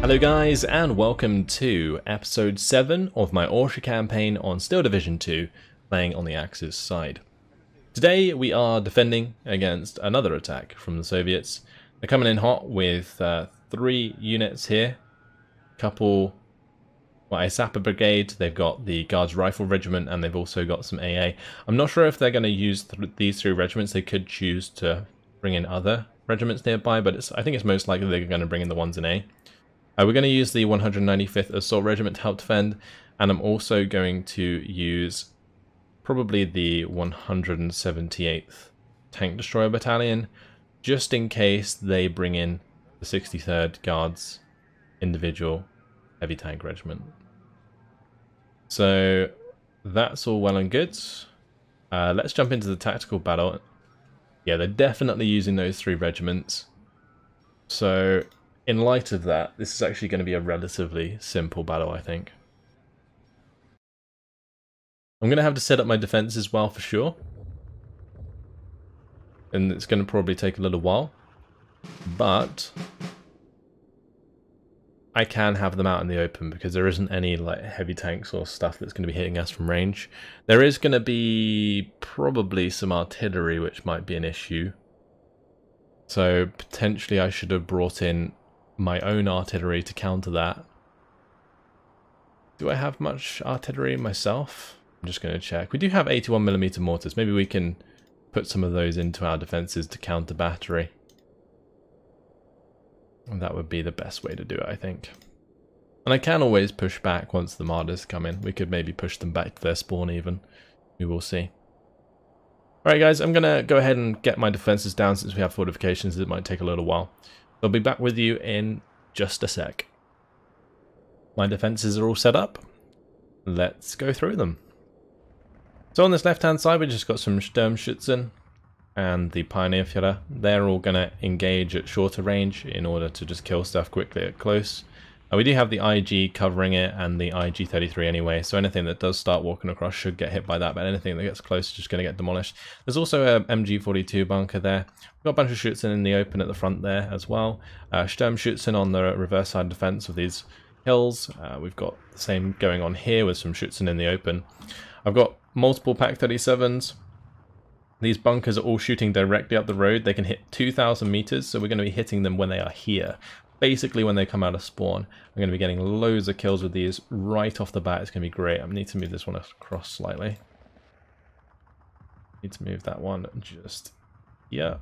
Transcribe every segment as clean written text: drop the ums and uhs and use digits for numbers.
Hello guys, and welcome to episode 7 of my Orsha campaign on Steel Division 2, playing on the Axis side. Today we are defending against another attack from the Soviets. They're coming in hot with 3 units here, a Sapper Brigade, they've got the Guards Rifle Regiment, and they've also got some AA. I'm not sure if they're going to use these 3 regiments. They could choose to bring in other regiments nearby, but I think it's most likely they're going to bring in the ones in A. We're going to use the 195th Assault Regiment to help defend, and I'm also going to use probably the 178th Tank Destroyer Battalion, just in case they bring in the 63rd Guards Individual Heavy Tank Regiment. So that's all well and good. Let's jump into the tactical battle. Yeah, they're definitely using those 3 regiments. So in light of that, this is actually going to be a relatively simple battle, I think. I'm going to have to set up my defense as well for sure. And it's going to probably take a little while. But I can have them out in the open because there isn't any like heavy tanks or stuff that's going to be hitting us from range. There is going to be probably some artillery, which might be an issue. So potentially I should have brought in my own artillery to counter that. Do I have much artillery myself? I'm just going to check. We do have 81mm mortars. Maybe we can put some of those into our defenses to counter battery. And that would be the best way to do it, I think. And I can always push back once the martyrs come in. We could maybe push them back to their spawn even. We will see. Alright guys, I'm going to go ahead and get my defenses down since we have fortifications. It might take a little while. I'll be back with you in just a sec. My defenses are all set up. Let's go through them. So on this left hand side we just got some Sturmschützen and the Pioneer Führer. They're all going to engage at shorter range in order to just kill stuff quickly at close. We do have the IG covering it and the IG-33 anyway, so anything that does start walking across should get hit by that, but anything that gets close is just going to get demolished. There's also a MG42 bunker there. We've got a bunch of Schützen in the open at the front there as well. Sturmschützen on the reverse side defense of these hills. We've got the same going on here with some Schützen in the open. I've got multiple Pak-37s. These bunkers are all shooting directly up the road. They can hit 2,000 meters, so we're going to be hitting them when they are here. Basically when they come out of spawn. I'm going to be getting loads of kills with these right off the bat. It's going to be great. I need to move this one across slightly. Need to move that one just here,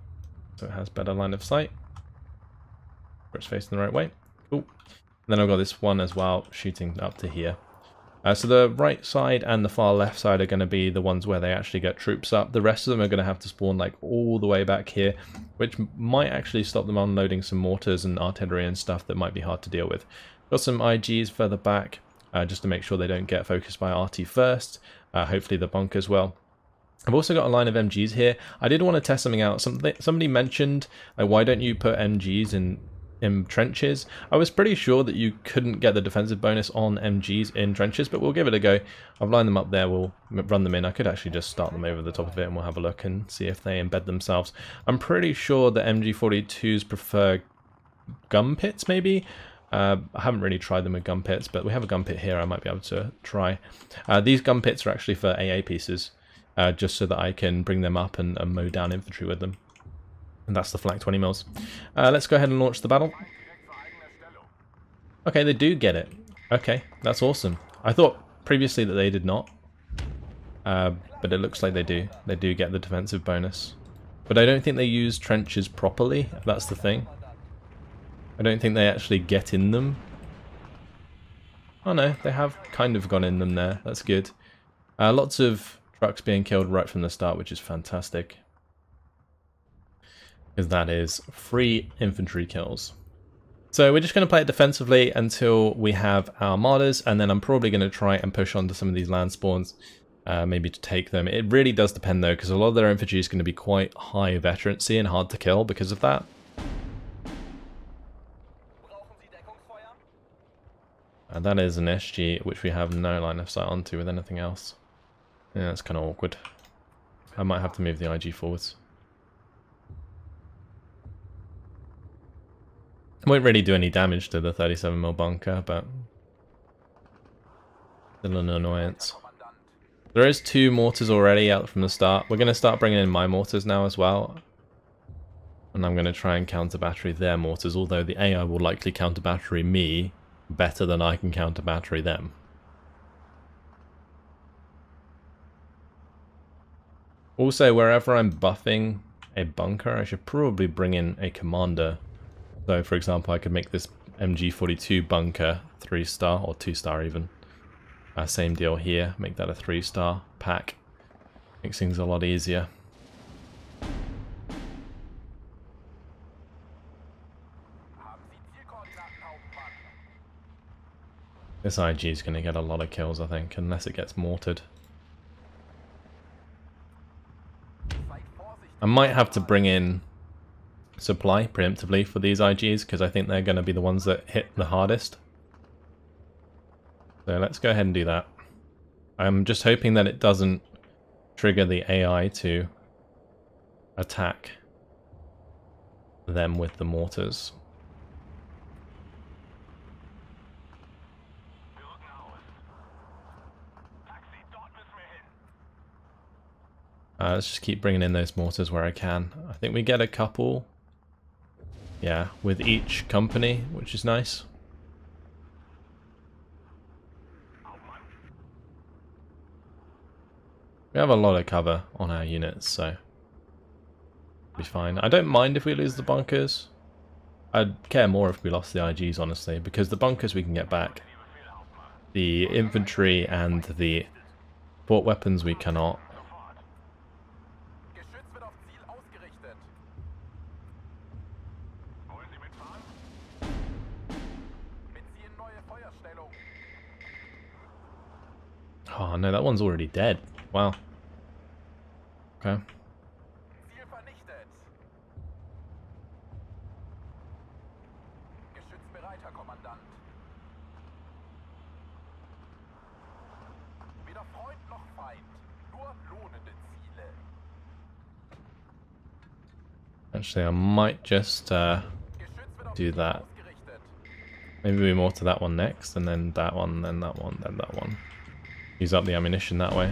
so it has better line of sight. It's facing the right way. Cool. And then I've got this one as well shooting up to here. So the right side and the far left side are going to be the ones where they actually get troops up. The rest of them are going to have to spawn like all the way back here, which might actually stop them unloading some mortars and artillery and stuff that might be hard to deal with. Got some IGs further back, just to make sure they don't get focused by RT first. Hopefully the bunker as well. I've also got a line of MGs here. I did want to test something out. Somebody mentioned, like, why don't you put MGs in trenches? I was pretty sure that you couldn't get the defensive bonus on MGs in trenches, but we'll give it a go. I've lined them up there, we'll run them in. I could actually just start them over the top of it and we'll have a look and see if they embed themselves. I'm pretty sure that MG42s prefer gun pits maybe. I haven't really tried them with gun pits, but we have a gun pit here I might be able to try. These gun pits are actually for AA pieces, just so that I can bring them up and mow down infantry with them. And that's the flak 20 mils. Let's go ahead and launch the battle. Okay, they do get it. Okay, that's awesome. I thought previously that they did not. But it looks like they do. They do get the defensive bonus. But I don't think they use trenches properly. That's the thing. I don't think they actually get in them. Oh no, they have kind of gone in them there. That's good. Lots of trucks being killed right from the start, which is fantastic. Because that is free infantry kills. So we're just going to play it defensively until we have our martyrs, and then I'm probably going to try and push onto some of these land spawns, maybe to take them. It really does depend though, because a lot of their infantry is going to be quite high veterancy and hard to kill because of that. And that is an SG, which we have no line of sight onto with anything else. Yeah, that's kind of awkward. I might have to move the IG forwards. Won't really do any damage to the 37mm bunker, but still an annoyance. There is 2 mortars already out from the start. We're going to start bringing in my mortars now as well. And I'm going to try and counter battery their mortars, although the AI will likely counter battery me better than I can counter battery them. Also, wherever I'm buffing a bunker, I should probably bring in a commander. So, for example, I could make this MG42 bunker 3-star, or 2-star even. Same deal here, make that a 3-star pack. Makes things a lot easier. This IG is going to get a lot of kills, I think, unless it gets mortared. I might have to bring in supply preemptively for these IGs, because I think they're going to be the ones that hit the hardest. So let's go ahead and do that. I'm just hoping that it doesn't trigger the AI to attack them with the mortars. Let's just keep bringing in those mortars where I can. I think we get a couple, yeah, with each company, which is nice. We have a lot of cover on our units, so it'll be fine. I don't mind if we lose the bunkers. I'd care more if we lost the IGs, honestly, because the bunkers we can get back. The infantry and the support weapons we cannot. Oh no, that one's already dead. Wow. Okay. Actually, I might just do that. Maybe we mortar that one next, and then that one, then that one, then that one. Use up the ammunition that way.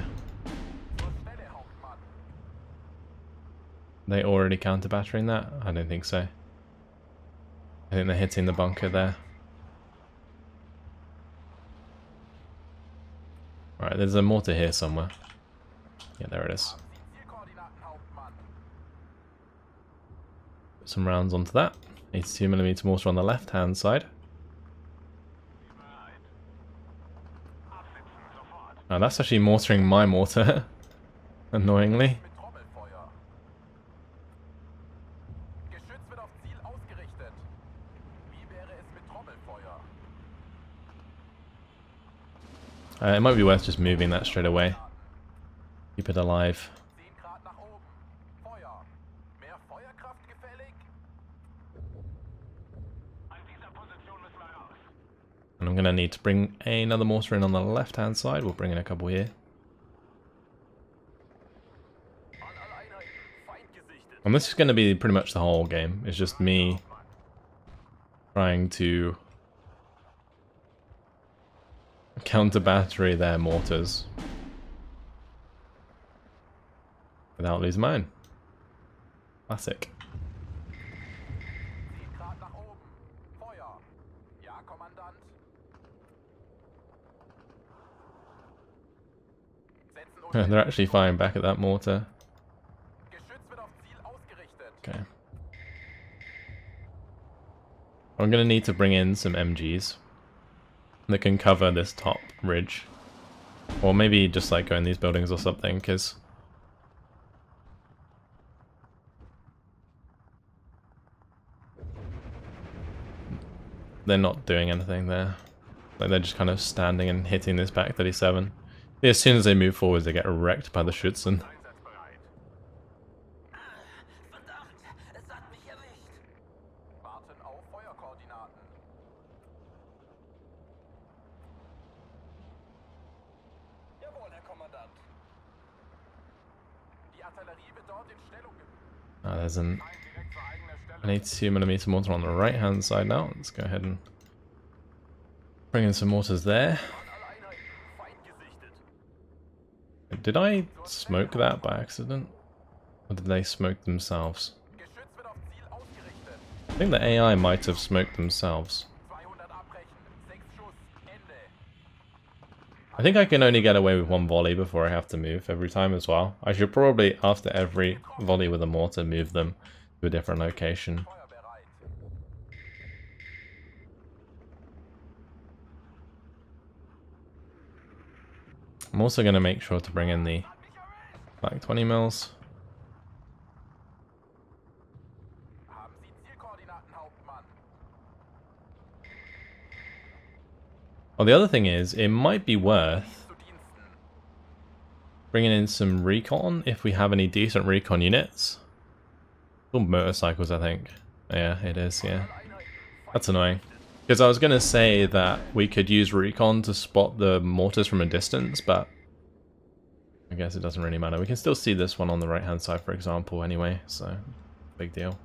They already counter battering that? I don't think so. I think they're hitting the bunker there. Alright, there's a mortar here somewhere. Yeah, there it is. Put some rounds onto that. 82mm mortar on the left hand side. Oh, that's actually mortaring my mortar. Annoyingly. It might be worth just moving that straight away. Keep it alive. And I'm going to need to bring another mortar in on the left hand side. We'll bring in a couple here. And this is going to be pretty much the whole game. It's just me trying to counter battery their mortars without losing mine. Classic. They're actually firing back at that mortar. Okay. I'm going to need to bring in some MGs that can cover this top ridge. Or maybe just like go in these buildings or something, because they're not doing anything there. Like they're just kind of standing and hitting this back 37. As soon as they move forwards, they get wrecked by the Schützen. There's an 82mm mortar on the right hand side now. Let's go ahead and bring in some mortars there. Did I smoke that by accident? Or did they smoke themselves? I think the AI might have smoked themselves. I think I can only get away with one volley before I have to move every time as well. I should probably, after every volley with a mortar, move them to a different location. I'm also going to make sure to bring in the black 20 mils. Well, the other thing is, it might be worth bringing in some recon if we have any decent recon units. All motorcycles, I think. Yeah, it is, yeah. That's annoying. Because I was going to say that we could use recon to spot the mortars from a distance, but I guess it doesn't really matter. We can still see this one on the right-hand side, for example, anyway, so big deal.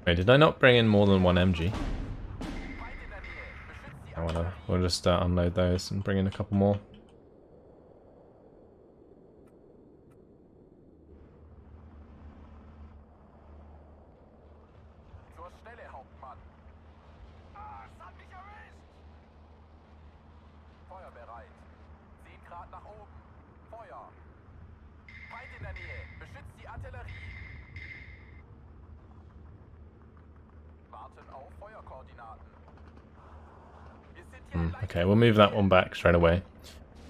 Wait, did I not bring in more than one MG? Oh, whatever. We'll just unload those and bring in a couple more. Okay, we'll move that one back straight away.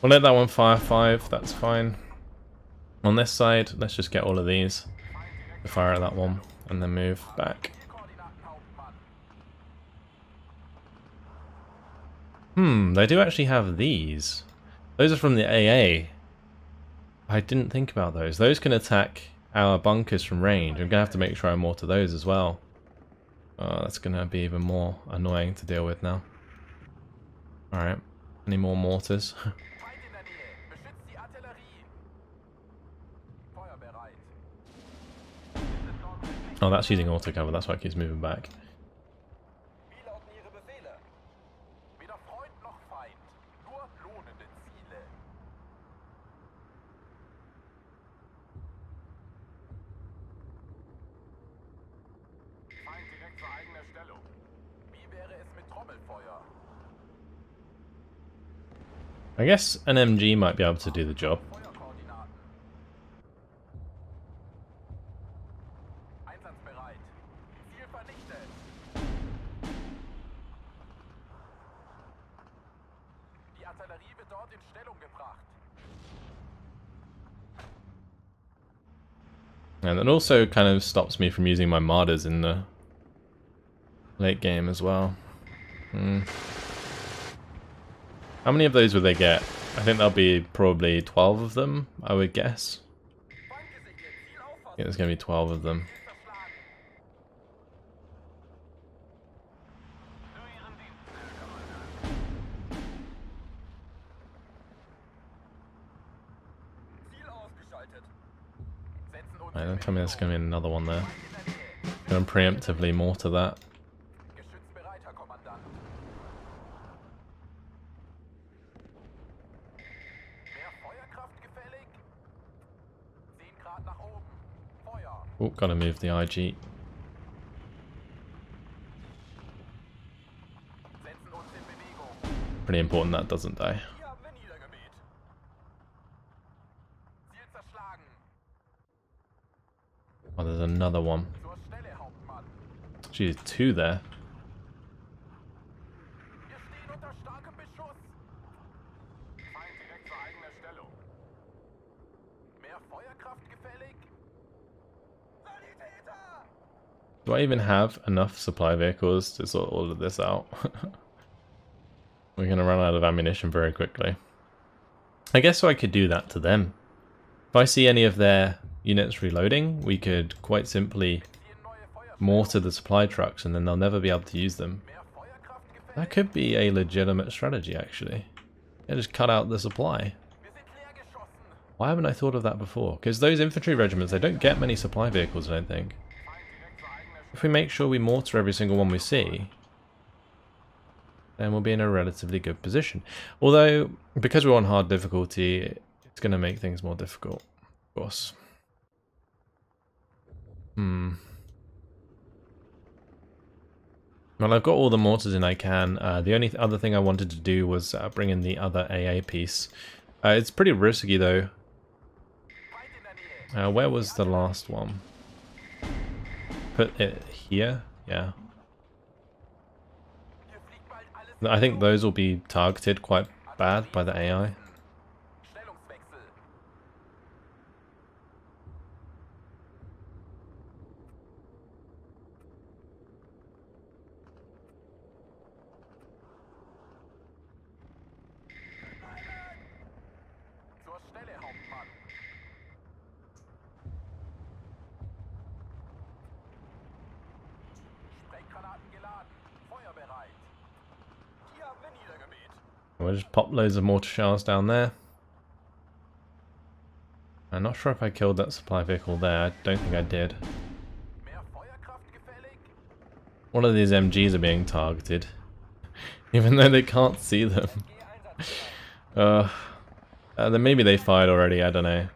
We'll let that one fire 5, that's fine. On this side, let's just get all of these to fire at that one, and then move back. They do actually have these. Those are from the AA. I didn't think about those. Those can attack our bunkers from range. I'm going to have to make sure I mortar those as well. That's going to be even more annoying to deal with now. Alright, any more mortars? Oh, that's using auto cover, that's why it keeps moving back. I guess an MG might be able to do the job. And it also kind of stops me from using my martyrs in the late game as well. How many of those would they get? I think there'll be probably 12 of them, I would guess. Yeah, there's going to be 12 of them. Right, then tell me there's going to be another one there. I'm going to preemptively mortar that. Oh, gotta move the IG. Pretty important that doesn't die. Oh, there's another one. Geez, 2 there. Do I even have enough supply vehicles to sort all of this out? We're going to run out of ammunition very quickly. I guess so I could do that to them. If I see any of their units reloading, we could quite simply mortar the supply trucks and then they'll never be able to use them. That could be a legitimate strategy, actually. Yeah, just cut out the supply. Why haven't I thought of that before? Because those infantry regiments, they don't get many supply vehicles, I don't think. If we make sure we mortar every single one we see, then we'll be in a relatively good position. Although, because we're on hard difficulty, it's going to make things more difficult, of course. Well, I've got all the mortars in I can. The only other thing I wanted to do was bring in the other AA piece. It's pretty risky though. Where was the last one? Put it here? Yeah. I think those will be targeted quite bad by the AI. We'll just pop loads of mortar shells down there. I'm not sure if I killed that supply vehicle there. I don't think I did. One of these MGs are being targeted, even though they can't see them. Then maybe they fired already, I don't know.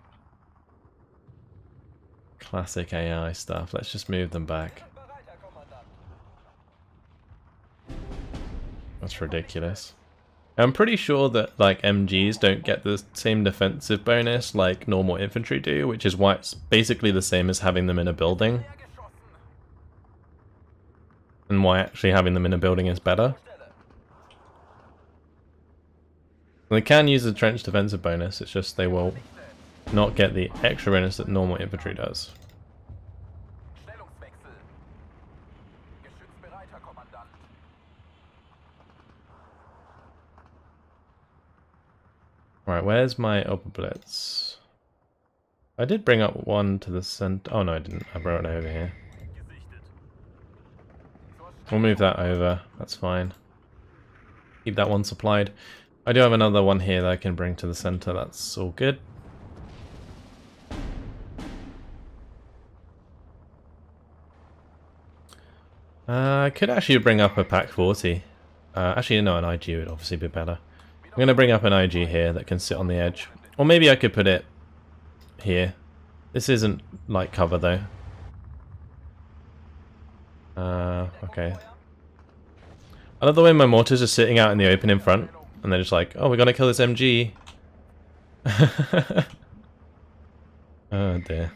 Classic AI stuff. Let's just move them back. That's ridiculous. I'm pretty sure that like MGs don't get the same defensive bonus like normal infantry do, which is why it's basically the same as having them in a building. And why actually having them in a building is better. They can use the trench defensive bonus, it's just they will not get the extra bonus that normal infantry does. Right, where's my upper blitz? I did bring up one to the center. Oh no, I didn't. I brought it over here. We'll move that over. That's fine. Keep that one supplied. I do have another one here that I can bring to the center. That's all good. I could actually bring up a Pack 40. Actually, no, an IG would obviously be better. I'm going to bring up an IG here that can sit on the edge. Or maybe I could put it here. This isn't like cover though. Okay. I love the way my mortars are sitting out in the open in front. And they're just like, oh, we're going to kill this MG. Oh dear.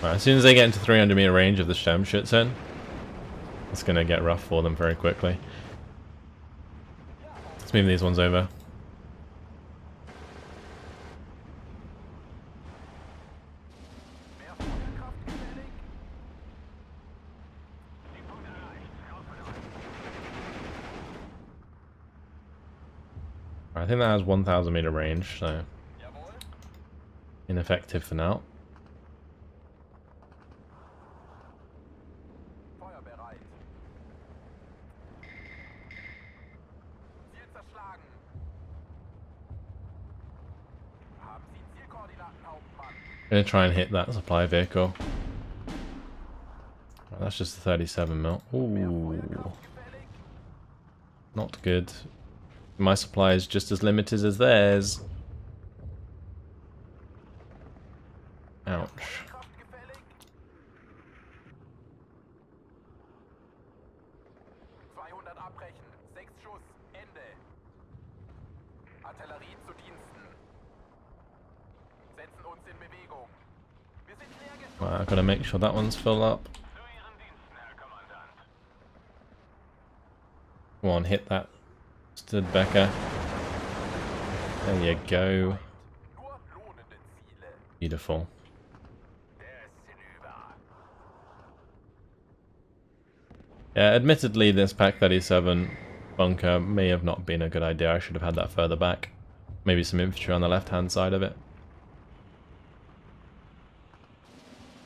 Right, as soon as they get into 300 meter range of the Sturmschützen, it's going to get rough for them very quickly. Let's move these ones over. Right, I think that has 1000 meter range, so ineffective for now. I'm going to try and hit that supply vehicle. Right, that's just a 37 mil. Ooh. Not good. My supply is just as limited as theirs. Ouch. Right, I've got to make sure that one's full up. Come on, hit that Stood Becker. There you go. Beautiful. Yeah, admittedly this Pack 37 bunker may have not been a good idea. I should have had that further back. Maybe some infantry on the left hand side of it.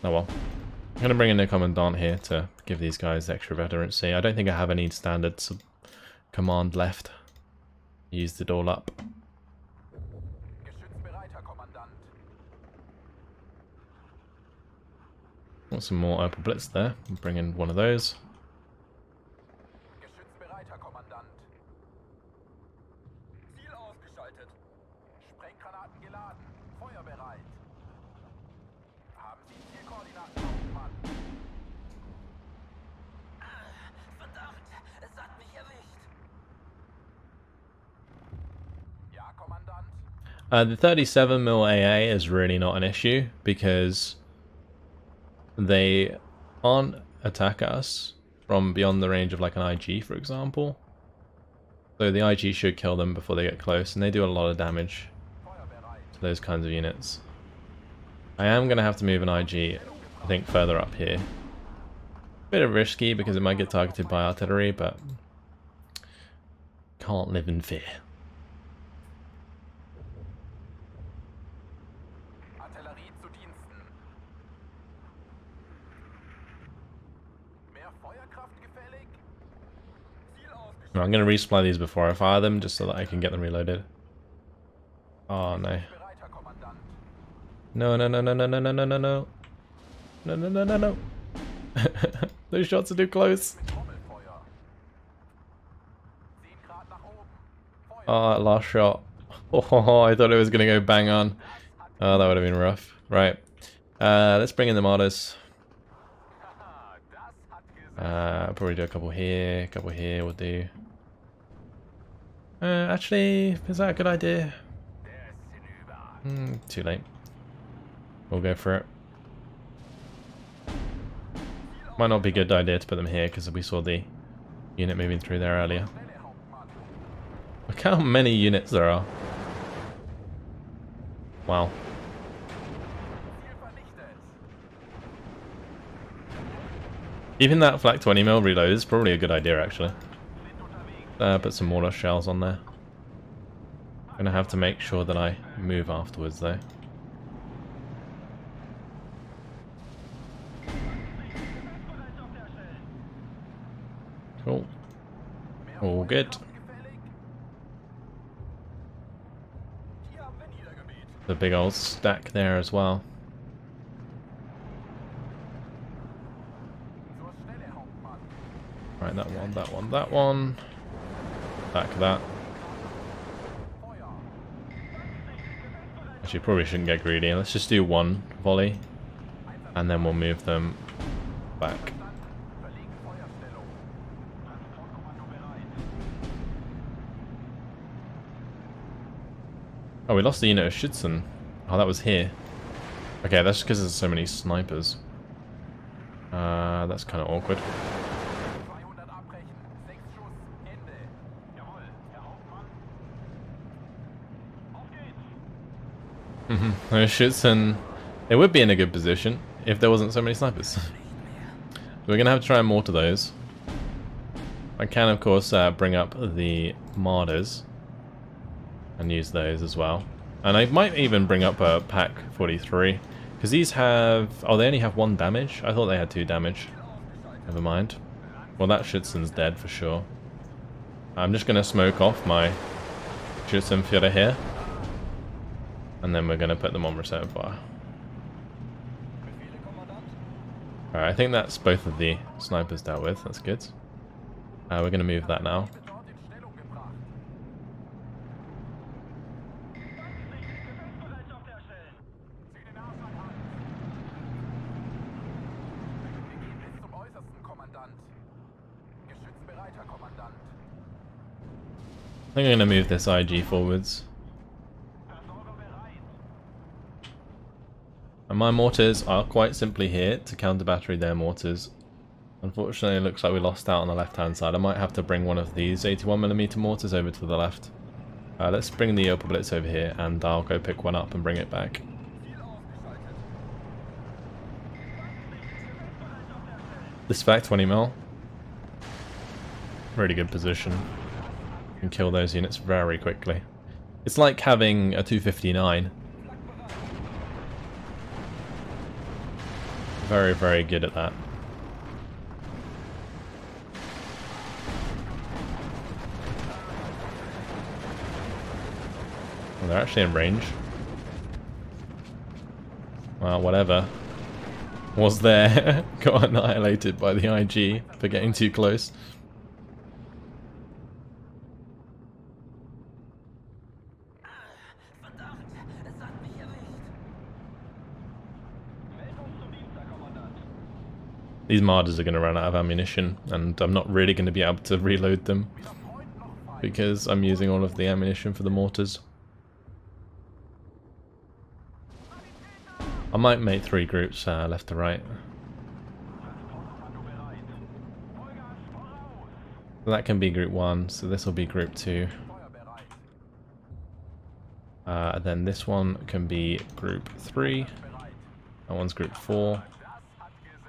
Oh well. I'm going to bring in the Commandant here to give these guys extra veterancy. I don't think I have any standard command left. Used it all up. Got some more Opel Blitz there. I'll bring in one of those. The 37mm AA is really not an issue because they can't attack us from beyond the range of like an IG, for example. So the IG should kill them before they get close, and they do a lot of damage to those kinds of units. I am going to have to move an IG, I think, further up here. Bit of risky because it might get targeted by artillery, but can't live in fear. I'm going to resupply these before I fire them, just so that I can get them reloaded. Oh no. No, no, no, no, no, no, no, no, no, no. No, no, no, no, no. Those shots are too close. Oh, last shot. Oh, I thought it was going to go bang on. Oh, that would have been rough. Right. Let's bring in the mortars. Probably do a couple here will do. Actually, is that a good idea? Too late. We'll go for it. Might not be a good idea to put them here because we saw the unit moving through there earlier. Look how many units there are. Wow. Even that flak 20mm reload is probably a good idea, actually. Put some mortar shells on there. I'm gonna have to make sure that I move afterwards, though. Cool. All good. The big old stack there as well. Right, that one, that one, that one. Back that. Actually, probably shouldn't get greedy. Let's just do one volley, and then we'll move them back. Oh, we lost the unit of Schützen. Oh, that was here. Okay, that's because there's so many snipers. That's kind of awkward. Schützen, they would be in a good position if there wasn't so many snipers. We're going to have to try and mortar those. I can, of course, bring up the Martyrs and use those as well. And I might even bring up a Pack 43, because these have... oh, they only have 1 damage? I thought they had 2 damage. Never mind. Well, that Schützen's dead for sure. I'm just going to smoke off my Schützenführer here. And then we're going to put them on return fire. Alright, I think that's both of the snipers dealt with. That's good. We're going to move that now. I think I'm going to move this IG forwards. And my mortars are quite simply here to counter battery their mortars Unfortunately, it looks like we lost out on the left-hand side. I might have to bring one of these 81mm mortars over to the left. Let's bring the Opel Blitz over here, and I'll go pick one up and bring it back. This fact 20mm. Really good position. You can kill those units very quickly. It's like having a 259. Very, very good at that. Oh, they're actually in range. Well, whatever. Was there. Got annihilated by the IG for getting too close. These Marauder's are going to run out of ammunition, and I'm not really going to be able to reload them because I'm using all of the ammunition for the mortars. I might make 3 groups left to right. So that can be group 1, so this will be group 2. Then this one can be group 3. That one's group 4.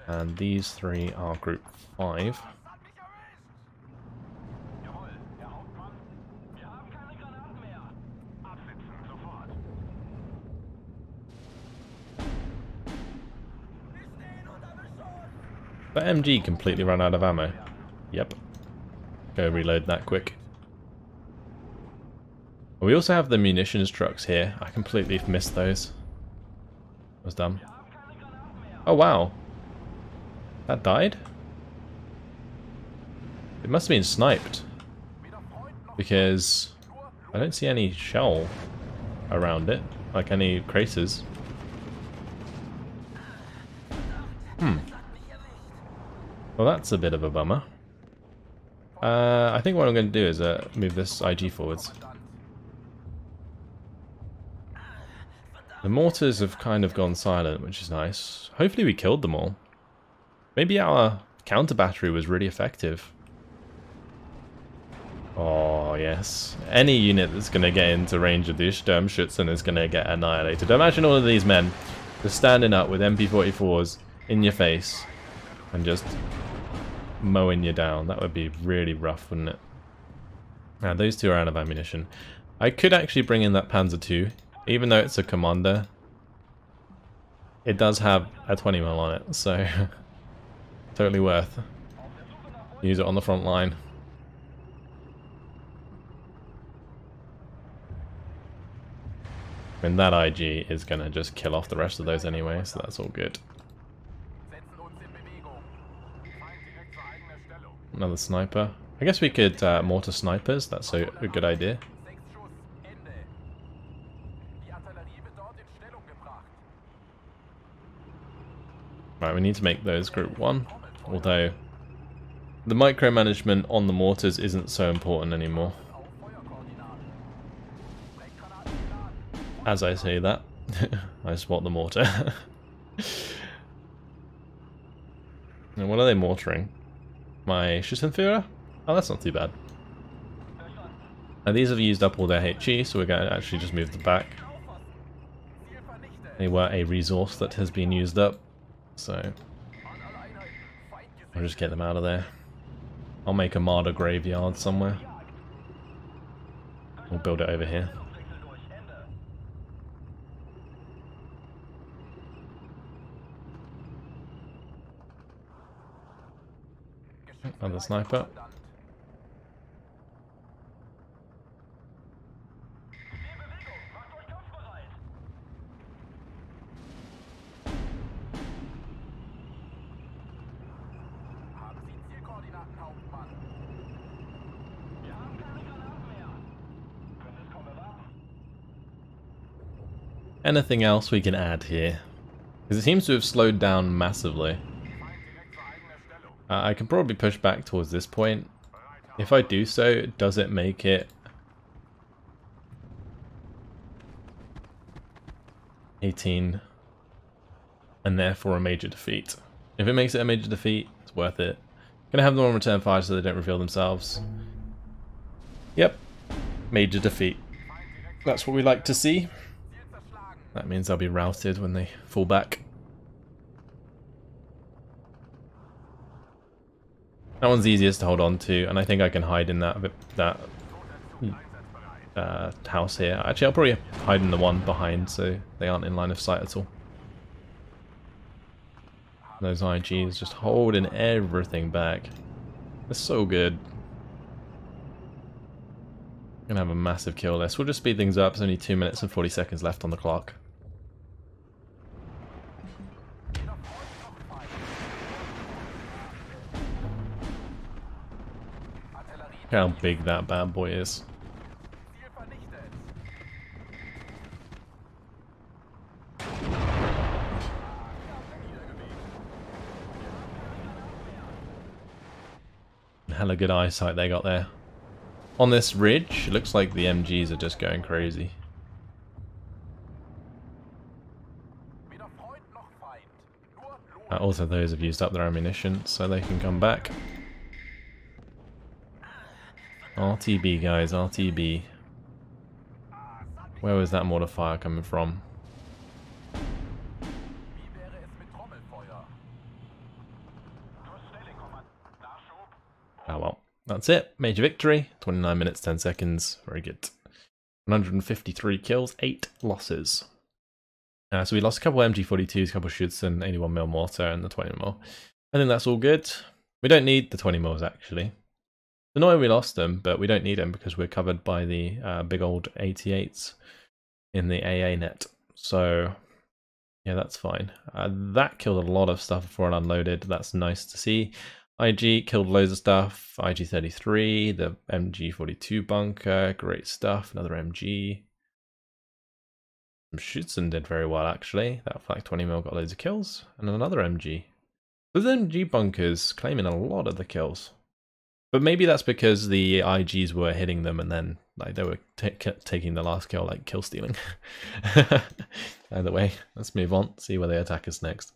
And these 3 are group 5. But MG completely run out of ammo. Yep. Go reload that quick. We also have the munitions trucks here. I completely missed those. I was dumb. Oh wow. That died? It must have been sniped. Because I don't see any shell around it. Like any craters. Well, that's a bit of a bummer. I think what I'm going to do is move this IG forwards. The mortars have kind of gone silent, which is nice. Hopefully we killed them all. Maybe our counter battery was really effective. Oh, yes. Any unit that's going to get into range of these Sturmschützen is going to get annihilated. Imagine all of these men just standing up with MP44s in your face and just mowing you down. That would be really rough, wouldn't it? Now, those 2 are out of ammunition. I could actually bring in that Panzer II, even though it's a commander. It does have a 20mm on it, so totally worth. Use it on the front line. I mean, that IG is going to just kill off the rest of those anyway, so that's all good. Another sniper. I guess we could mortar snipers, that's a good idea. Right, we need to make those group 1, although the micromanagement on the mortars isn't so important anymore. As I say that, I spot the mortar. And what are they mortaring? My Schützenführer? Oh, that's not too bad. Now these have used up all their HE, so we're going to actually just move them back. They were a resource that has been used up, so I'll just get them out of there. I'll make a martyr graveyard somewhere. We'll build it over here. Another sniper. Anything else we can add here? Because it seems to have slowed down massively. I can probably push back towards this point. If I do so, does it make it 18 and therefore a major defeat? If it makes it a major defeat, it's It's worth it. Gonna have them on return fire so they don't reveal themselves. Yep. Major defeat. That's what we like to see. That means they'll be routed when they fall back. That one's easiest to hold on to, and I think I can hide in that house here. Actually, I'll probably hide in the one behind so they aren't in line of sight at all. Those IGs just holding everything back. They're so good. Gonna have a massive kill list. We'll just speed things up. There's only 2 minutes and 40 seconds left on the clock. Look how big that bad boy is. Hella good eyesight they got there. On this ridge, it looks like the MGs are just going crazy. Also, those have used up their ammunition, so they can come back. RTB, guys, RTB. Where was that mortar fire coming from? Oh well, that's it. Major victory. 29 minutes, 10 seconds. Very good. 153 kills, 8 losses. So we lost a couple MG42s, a couple Schutzen, 81mm mortar, and the 20mm. I think that's all good. We don't need the 20mm actually. It's annoying we lost them, but we don't need them because we're covered by the big old 88s in the AA net. So yeah, that's fine. That killed a lot of stuff before it unloaded. That's nice to see. IG killed loads of stuff. IG-33, the MG42 bunker, great stuff. Another MG. Schutzen did very well actually. That flak 20mm got loads of kills. And another MG. Those MG bunkers claiming a lot of the kills. But maybe that's because the IGs were hitting them and then like they were taking the last kill, like kill stealing. Either way, let's move on, see where they attack us next.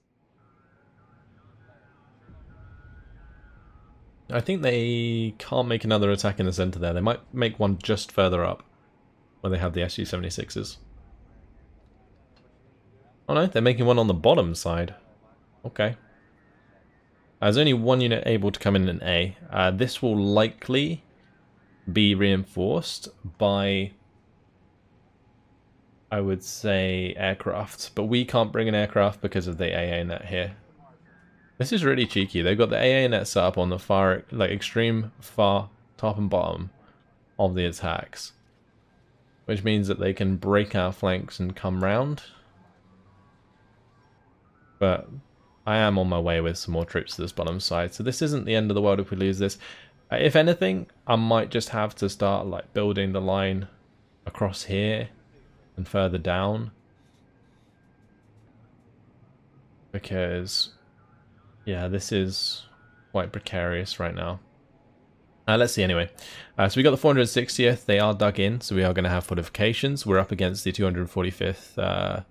I think they can't make another attack in the center there. They might make one just further up where they have the SU-76s. Oh no, they're making one on the bottom side. Okay. There's only one unit able to come in A. This will likely be reinforced by, I would say, aircraft. But we can't bring an aircraft because of the AA net here. This is really cheeky. They've got the AA net set up on the far, like extreme far top and bottom of the attacks. Which means that they can break our flanks and come round. But I am on my way with some more troops to this bottom side, so this isn't the end of the world if we lose this. If anything, I might just have to start like building the line across here and further down. Because, yeah, this is quite precarious right now. Let's see anyway. So we got the 460th, they are dug in, so we are going to have fortifications. We're up against the 245th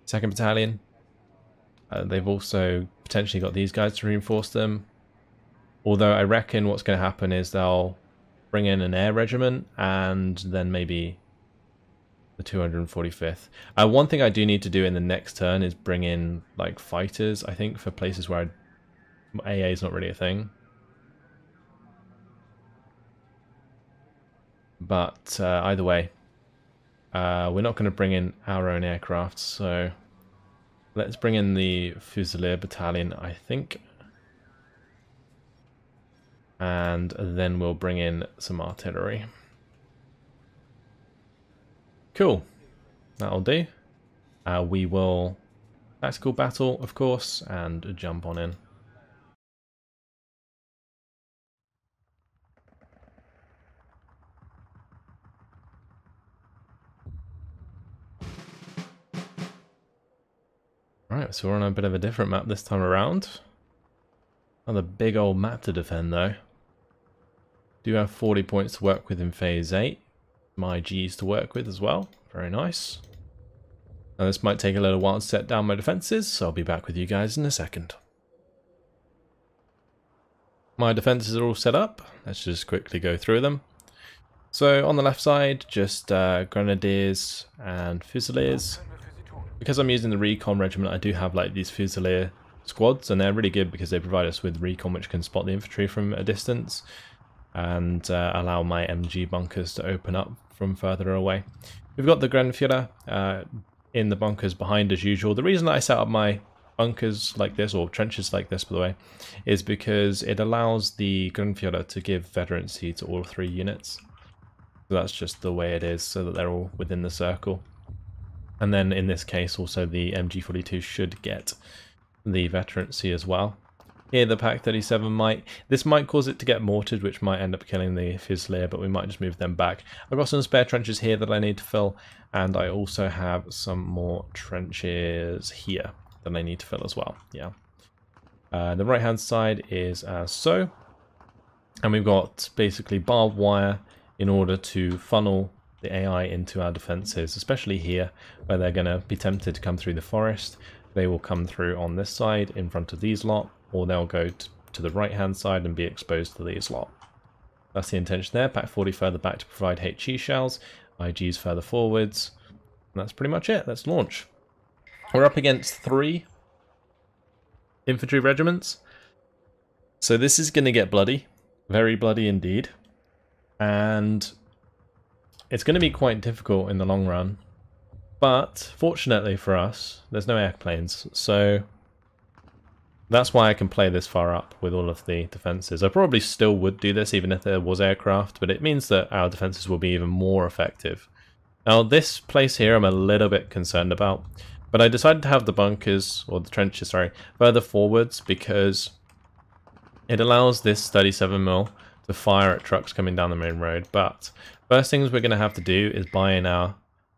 2nd Battalion. They've also potentially got these guys to reinforce them. Although I reckon what's going to happen is they'll bring in an air regiment and then maybe the 245th. One thing I do need to do in the next turn is bring in like fighters, I think, for places where AA is not really a thing. But either way, we're not going to bring in our own aircraft, so let's bring in the Fusilier Battalion, I think. And then we'll bring in some artillery. Cool. That'll do. We will tactical battle, of course, and jump on in. Right, so we're on a bit of a different map this time around. Another big old map to defend though. Do have 40 points to work with in phase 8. My Gs to work with as well. Very nice. Now this might take a little while to set down my defences, so I'll be back with you guys in a second. My defenses are all set up. Let's just quickly go through them. So on the left side, just grenadiers and fusiliers. Because I'm using the recon regiment, I do have like these fusilier squads, and they're really good because they provide us with recon which can spot the infantry from a distance and allow my MG bunkers to open up from further away. We've got the Grenadier in the bunkers behind as usual. The reason I set up my bunkers like this, or trenches like this by the way, is because it allows the Grenadier to give veterancy to all 3 units. So that's just the way it is, so that they're all within the circle. And then in this case also the MG42 should get the veterancy as well. Here the Pak 37 might cause it to get mortared, which might end up killing the Fusilier, but we might just move them back. I've got some spare trenches here that I need to fill, and I also have some more trenches here that I need to fill as well. Yeah. The right hand side is as so, and we've got basically barbed wire in order to funnel the AI into our defenses, especially here where they're going to be tempted to come through the forest. They will come through on this side in front of these lot, or they'll go to the right hand side and be exposed to these lot. That's the intention there. Pak 40 further back to provide HE shells, IGs further forwards, and that's pretty much it. Let's launch. We're up against 3 infantry regiments, so this is going to get bloody, very bloody indeed, and it's going to be quite difficult in the long run. But fortunately for us, there's no airplanes, so that's why I can play this far up with all of the defenses. I probably still would do this even if there was aircraft, but it means that our defenses will be even more effective. Now this place here I'm a little bit concerned about, but I decided to have the bunkers, or the trenches, sorry, further forwards because it allows this 37mm to fire at trucks coming down the main road. But first things we're going to have to do is buy in our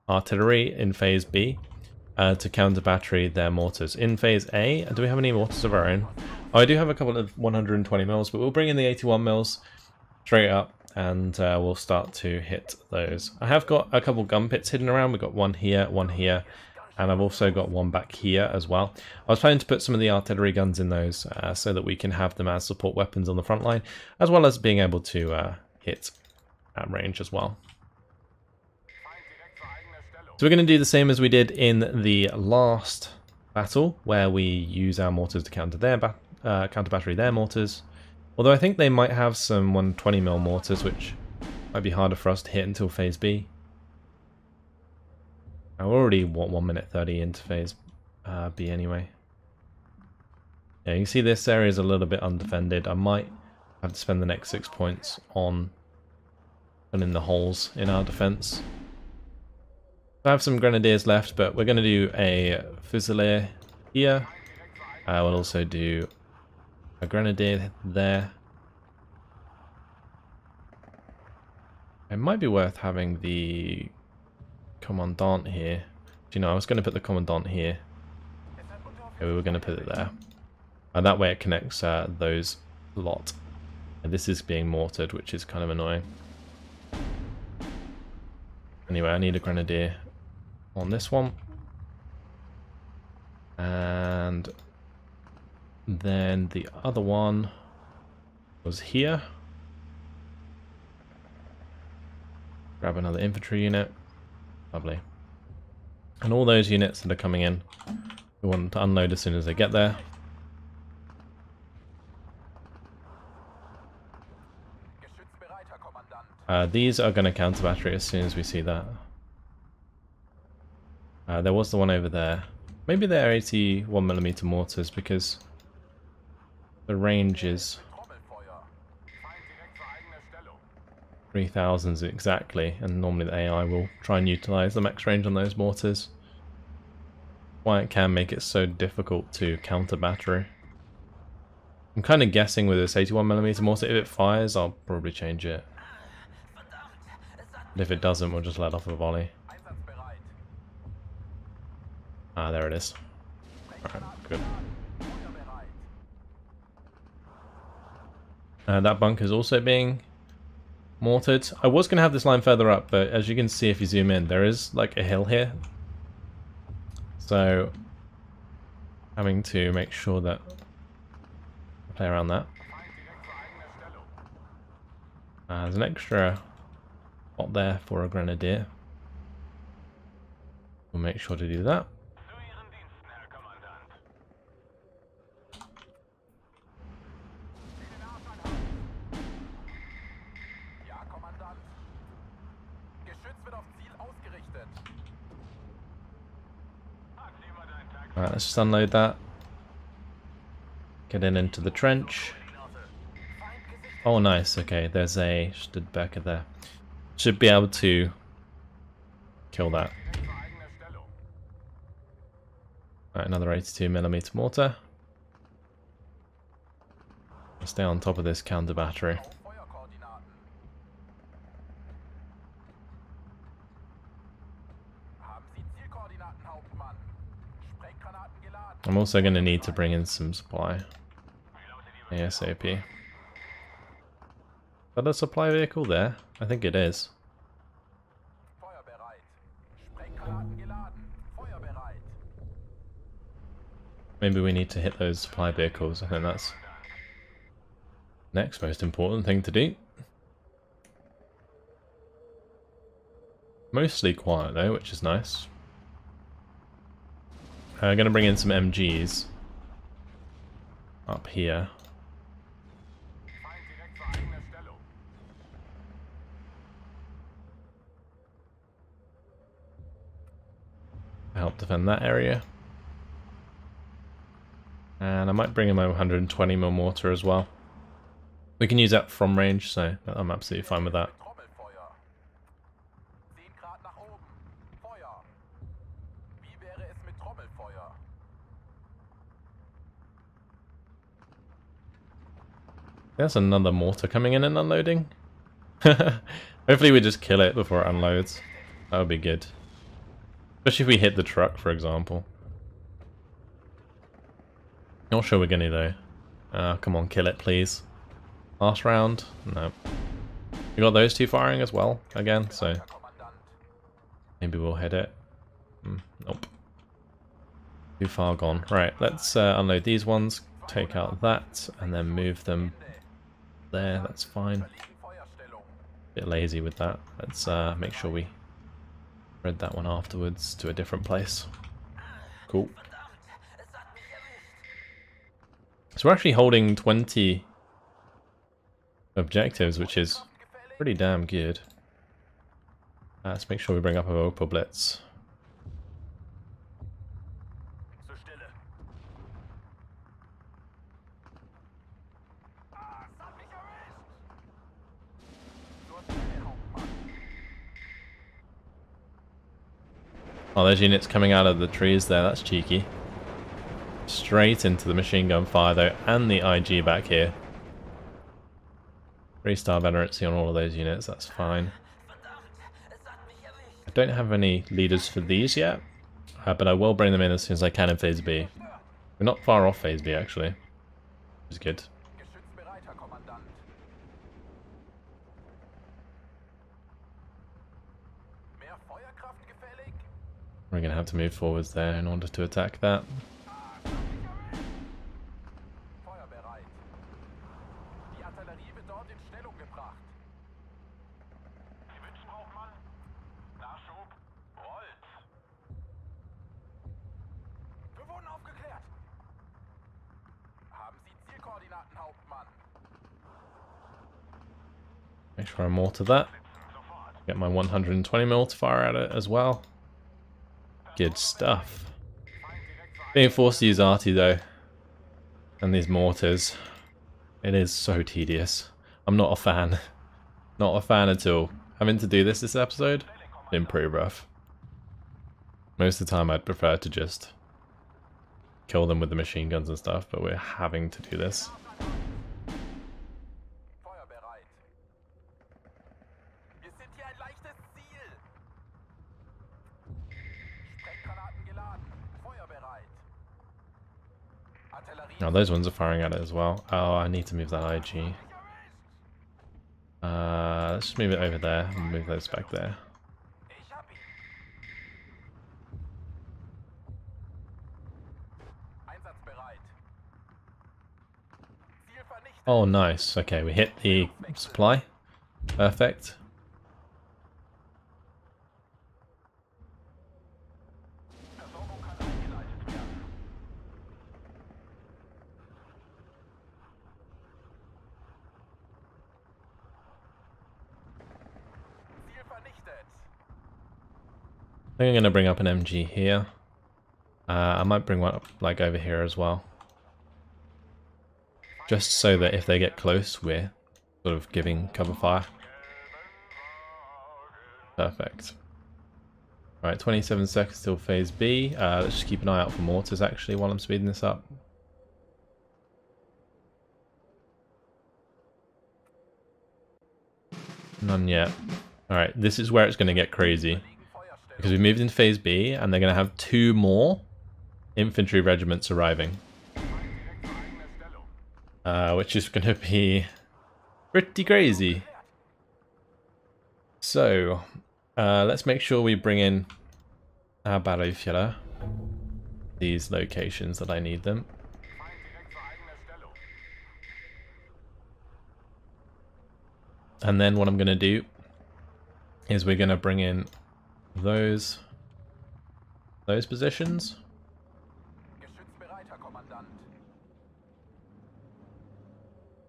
artillery in phase B to counter battery their mortars. In phase A, do we have any mortars of our own? Oh, I do have a couple of 120mm, but we'll bring in the 81mm straight up and we'll start to hit those. I have got a couple gun pits hidden around. We've got one here, and I've also got one back here as well. I was planning to put some of the artillery guns in those so that we can have them as support weapons on the front line, as well as being able to hit at range as well. So we're going to do the same as we did in the last battle, where we use our mortars to counter battery their mortars. Although I think they might have some 120mm mortars, which might be harder for us to hit until phase B. We're already, what, 1 minute 30 into phase B anyway. Yeah, you can see this area is a little bit undefended. I might have to spend the next 6 points on filling the holes in our defense. I have some grenadiers left, but we're going to do a fusilier here. We'll also do a grenadier there. It might be worth having the commandant here. Do you know, I was going to put the commandant here. Okay, we were going to put it there. And that way it connects those lot. And this is being mortared, which is kind of annoying. Anyway, I need a grenadier on this one, and then the other one was here. Grab another infantry unit. Lovely. And all those units that are coming in, we want to unload as soon as they get there. These are going to counter battery as soon as we see that. There was the one over there. Maybe they're 81mm mortars because the range is 3000s exactly, and normally the AI will try and utilize the max range on those mortars. Why it can make it so difficult to counter battery. I'm kind of guessing with this 81mm mortar, if it fires, I'll probably change it. But if it doesn't, we'll just let off a volley. Ah, there it is. Alright, good. That bunker's also being mortared. I was going to have this line further up, but as you can see if you zoom in, there is like a hill here. So, having to make sure that I play around that. There's an extra spot there for a grenadier. We'll make sure to do that. Alright, let's just unload that. Get into the trench. Oh, nice. Okay, there's a Studebaker there. Should be able to kill that. Alright, another 82mm mortar. I'll stay on top of this counter battery. I'm also going to need to bring in some supply. ASAP. Is that a supply vehicle there? I think it is. Maybe we need to hit those supply vehicles. I think that's the next most important thing to do. Mostly quiet though, which is nice. I'm going to bring in some MGs up here. To help defend that area. And I might bring in my 120mm mortar as well. We can use that from range, so I'm absolutely fine with that. There's another mortar coming in and unloading. Hopefully we just kill it before it unloads. That would be good. Especially if we hit the truck, for example. Not sure we're gonna though. Come on, kill it, please. Last round? No. We got those two firing as well, again, so maybe we'll hit it. Nope. Too far gone. Right, let's unload these ones, take out that, and then move them there. That's fine. Bit lazy with that. Let's make sure we spread that one afterwards to a different place. Cool. So we're actually holding 20 objectives, which is pretty damn good. Let's make sure we bring up a Opal Blitz. Oh, there's units coming out of the trees there. That's cheeky. Straight into the machine gun fire though, and the IG back here. 3-star veterancy on all of those units, that's fine. I don't have any leaders for these yet, but I will bring them in as soon as I can in Phase B. We're not far off Phase B actually, which is good. We're going to have to move forwards there in order to attack that. Make sure I mortar that. Get my 120mm to fire at it as well. Good stuff. Being forced to use arty though, and these mortars, it is so tedious. I'm not a fan. Not a fan at all. Having to do this episode, been pretty rough. Most of the time I'd prefer to just kill them with the machine guns and stuff, but we're having to do this. Now those ones are firing at it as well. Oh, I need to move that IG. Let's just move it over there and move those back there. Oh, nice. Okay, we hit the supply. Perfect. I think I'm going to bring up an MG here. I might bring one up like over here as well. Just so that if they get close, we're sort of giving cover fire. Perfect. Alright, 27 seconds till phase B. Let's just keep an eye out for mortars actually while I'm speeding this up. None yet. Alright, this is where it's going to get crazy. Because we moved into phase B and they're going to have 2 more infantry regiments arriving. Which is going to be pretty crazy. So, let's make sure we bring in our Battlefielder. These locations that I need them. And then what I'm going to do is we're going to bring in those positions.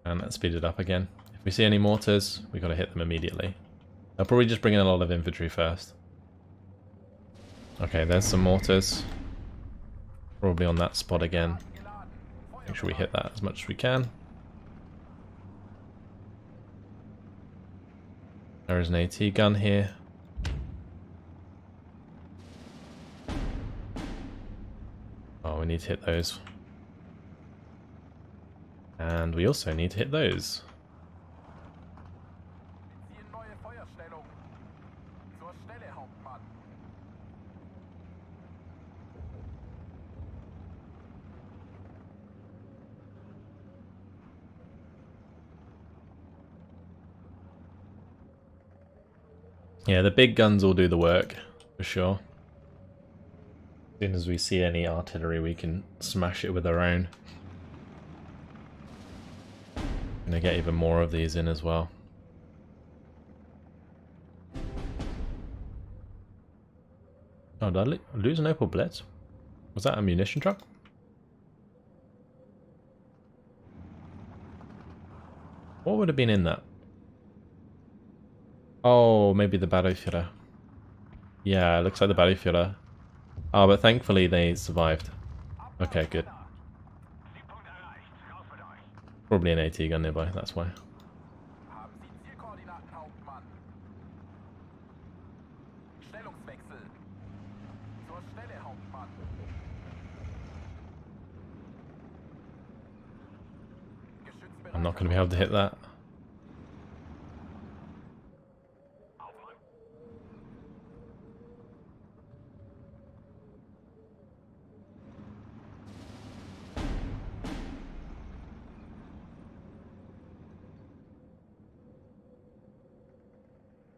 And let's speed it up again. If we see any mortars, we got to hit them immediately. I'll probably just bring in a lot of infantry first. Okay, there's some mortars. Probably on that spot again. Make sure we hit that as much as we can. There is an AT gun here. Oh, we need to hit those. And we also need to hit those. Yeah, the big guns will do the work, for sure. As soon as we see any artillery, we can smash it with our own. Gonna get even more of these in as well. Oh, did I lose an Opel Blitz? Was that a munition truck? What would have been in that? Oh, maybe the Battlefielder. Yeah, it looks like the Battlefielder. Oh, but thankfully they survived. Okay, good. Probably an AT gun nearby, that's why. I'm not going to be able to hit that.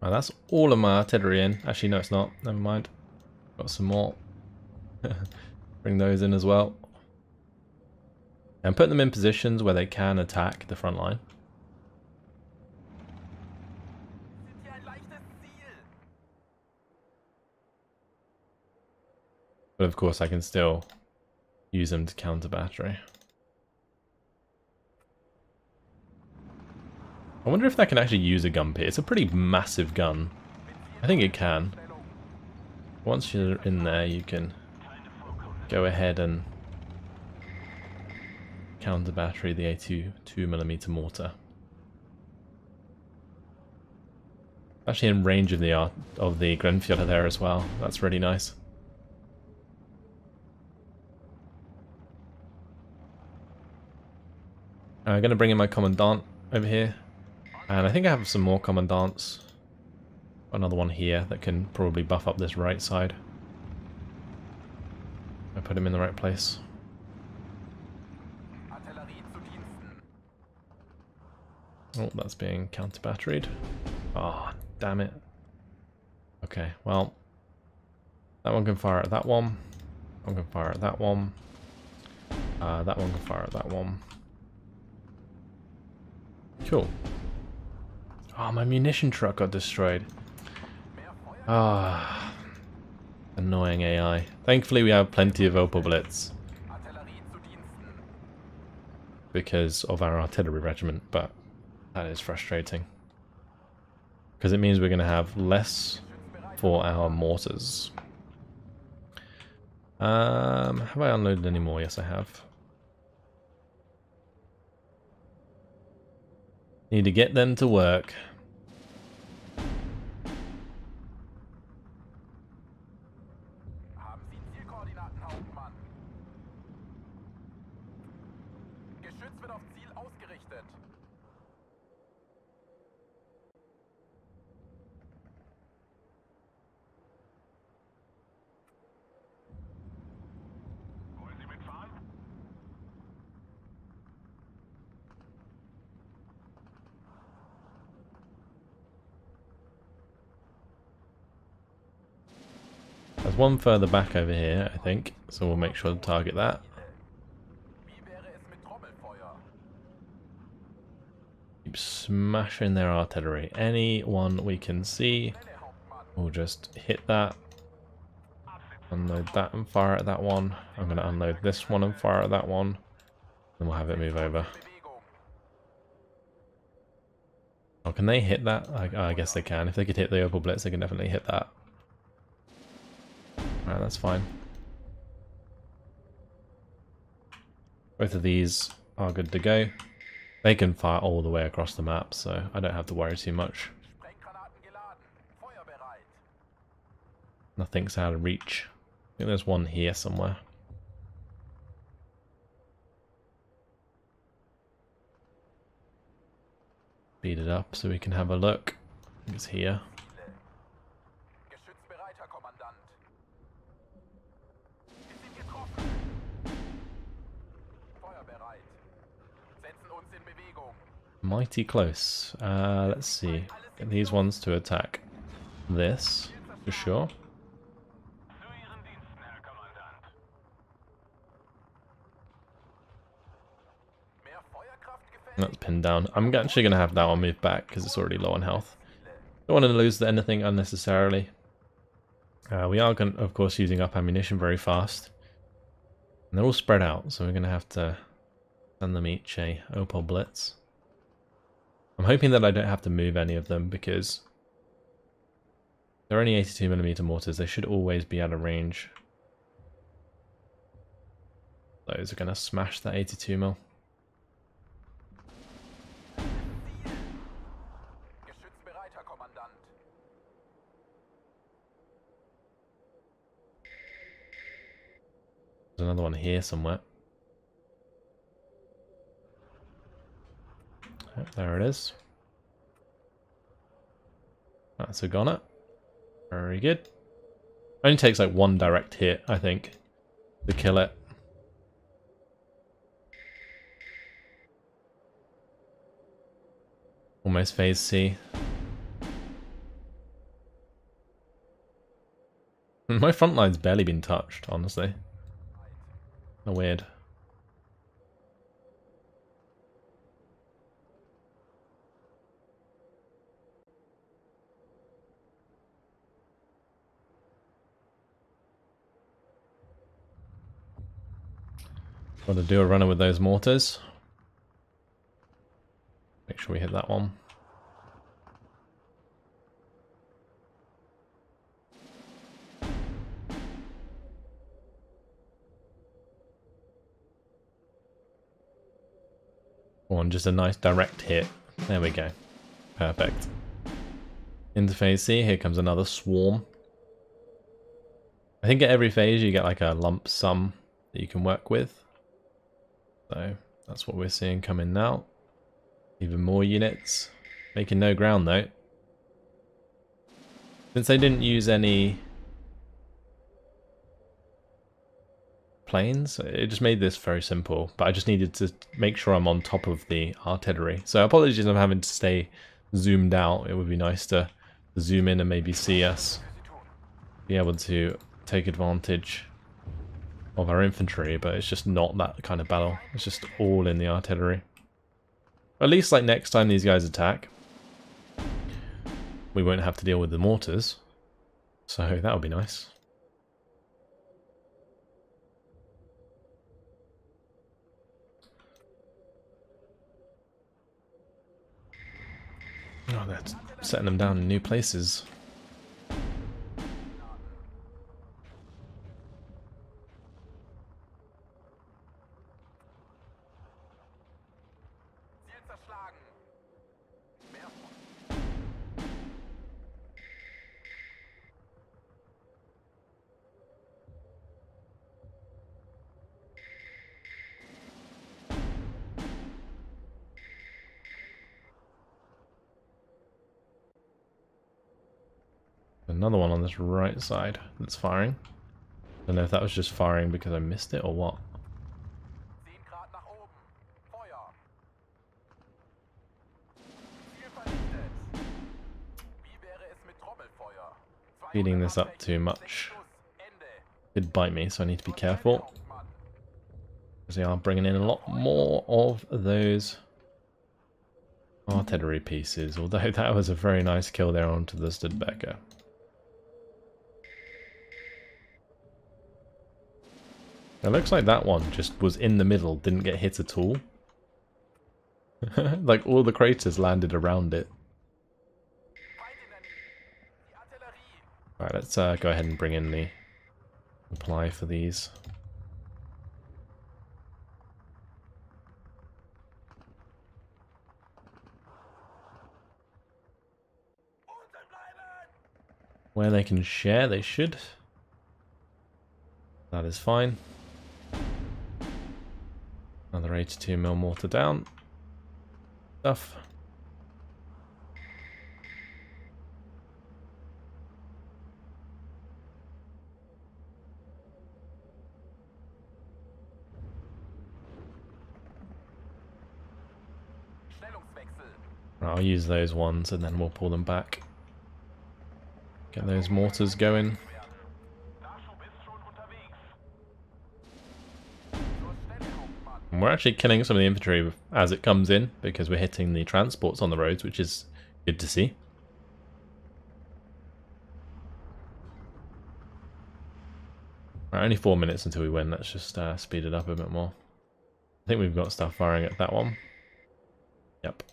Well, that's all of my artillery in. Actually, no, it's not. Never mind. Got some more. Bring those in as well. And put them in positions where they can attack the front line. But of course, I can still use them to counter battery. I wonder if that can actually use a gun pit. It's a pretty massive gun. I think it can. Once you're in there, you can go ahead and counter battery the A2 2mm mortar. Actually in range of the Grenfjell there as well. That's really nice. I'm going to bring in my commandant over here. And I think I have some more commandants. Another one here that can probably buff up this right side. I put him in the right place. Oh, that's being counter-batteried. Oh, damn it. Okay, well. That one can fire at that one. One can fire at that one. That one can fire at that one. Cool. Oh, my munition truck got destroyed. Ah, annoying AI. Thankfully we have plenty of Opal Blitz because of our artillery regiment, but that is frustrating. Because it means we're going to have less for our mortars. Have I unloaded any more? Yes, I have. Need to get them to work. There's one further back over here, I think, so we'll make sure to target that. Keep smashing their artillery. Anyone we can see, we'll just hit that. Unload that and fire at that one. I'm going to unload this one and fire at that one. Then we'll have it move over. Oh, can they hit that? I guess they can. If they could hit the Opal Blitz, they can definitely hit that. Alright, that's fine. Both of these are good to go. They can fire all the way across the map, so I don't have to worry too much. Nothing's out of reach. I think there's one here somewhere. Speed it up so we can have a look. I think it's here. Mighty close. Let's see. Get these ones to attack this, for sure. That's pinned down. I'm actually going to have that one move back because it's already low on health. Don't want to lose anything unnecessarily. We are, of course, using up ammunition very fast. And they're all spread out, so we're going to have to send them each a Opal Blitz. I'm hoping that I don't have to move any of them because they're only 82mm mortars. They should always be out of range. Those are going to smash that 82mm. There's another one here somewhere. Oh, there it is. That's a goner. Very good. Only takes like one direct hit, I think, to kill it. Almost phase C. My front line's barely been touched, honestly. Weird. Got to do a runner with those mortars. Make sure we hit that one. One, just a nice direct hit. There we go. Perfect. Into phase C, here comes another swarm. I think at every phase you get like a lump sum that you can work with. So that's what we're seeing coming now. Even more units. Making no ground though. Since they didn't use any planes, it just made this very simple, but I just needed to make sure I'm on top of the artillery. So apologies if I'm having to stay zoomed out. It would be nice to zoom in and maybe see us, be able to take advantage of our infantry, but it's just not that kind of battle. It's just all in the artillery. At least like next time these guys attack, we won't have to deal with the mortars. So that would be nice. Oh, they're setting them down in new places. Another one on this right side that's firing. I don't know if that was just firing because I missed it or what. Speeding this up too much could bite me, so I need to be careful. Because they are bringing in a lot more of those artillery pieces, although that was a very nice kill there onto the Studbecker. It looks like that one just was in the middle, didn't get hit at all. Like all the craters landed around it. Alright, let's go ahead and bring in the supply for these. Where they can share, they should. That is fine. Another 82mm mortar down. Stuff. I'll use those ones and then we'll pull them back. Get those mortars going. And we're actually killing some of the infantry as it comes in because we're hitting the transports on the roads, which is good to see. Right, only 4 minutes until we win. Let's just speed it up a bit more. I think we've got stuff firing at that one. Yep.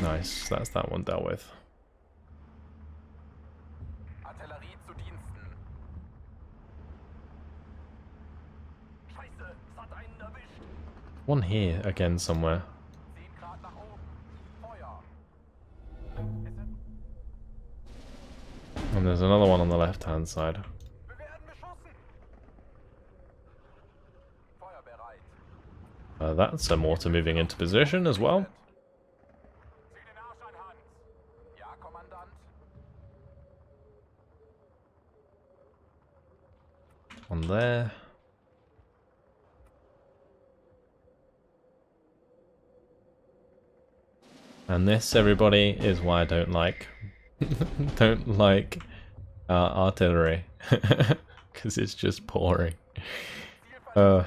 Nice, that's that one dealt with. One here again somewhere. And there's another one on the left hand side. That's a mortar moving into position as well. On there. And this, everybody, is why I don't like artillery, because it's just pouring. We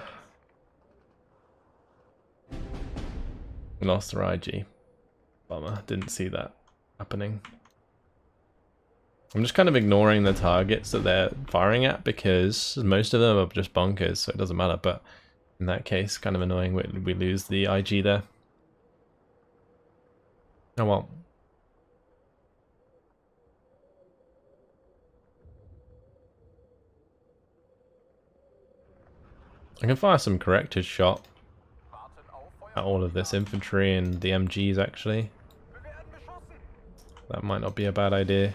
lost our IG. Bummer, didn't see that happening. I'm just kind of ignoring the targets that they're firing at because most of them are just bunkers, so it doesn't matter. But in that case, kind of annoying we lose the IG there. Oh well. I can fire some corrected shot at all of this infantry and the MGs actually. That might not be a bad idea.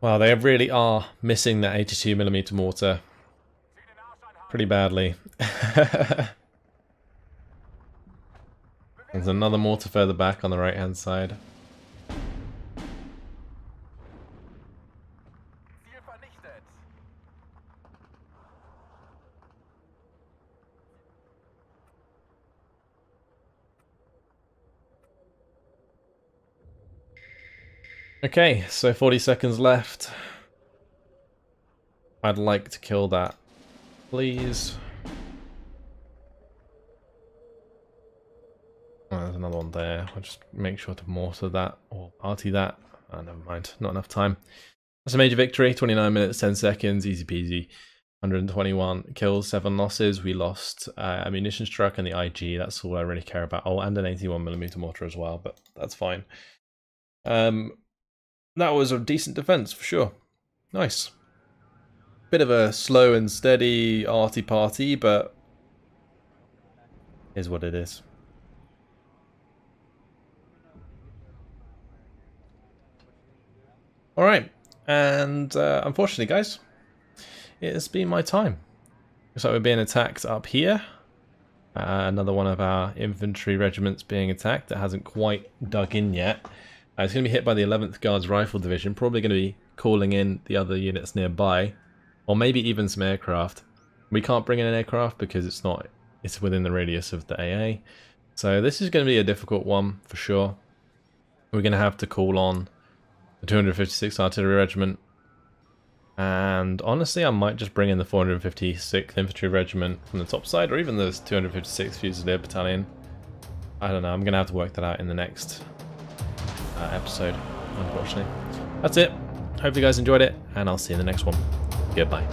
Wow, they really are missing that 82mm mortar pretty badly. There's another mortar further back on the right hand side. Okay, so 40 seconds left. I'd like to kill that, please. Oh, there's another one there. I'll just make sure to mortar that or party that. Oh, never mind, not enough time. That's a major victory. 29 minutes, 10 seconds, easy peasy. 121 kills, 7 losses. We lost a munitions truck and the IG. That's all I really care about. Oh, and an 81mm mortar as well, but that's fine. That was a decent defense for sure. Nice. Bit of a slow and steady arty party, but is what it is. All right, and unfortunately, guys, it has been my time. Looks like we're being attacked up here. Another one of our infantry regiments being attacked that hasn't quite dug in yet. It's going to be hit by the 11th Guards Rifle Division, probably going to be calling in the other units nearby, or maybe even some aircraft. We can't bring in an aircraft because it's within the radius of the AA. So this is going to be a difficult one for sure. We're going to have to call on the 256th Artillery Regiment, and honestly I might just bring in the 456th Infantry Regiment from the top side, or even the 256th Fusilier Battalion. I don't know, I'm going to have to work that out in the next episode, unfortunately. That's it. Hope you guys enjoyed it, and I'll see you in the next one. Goodbye.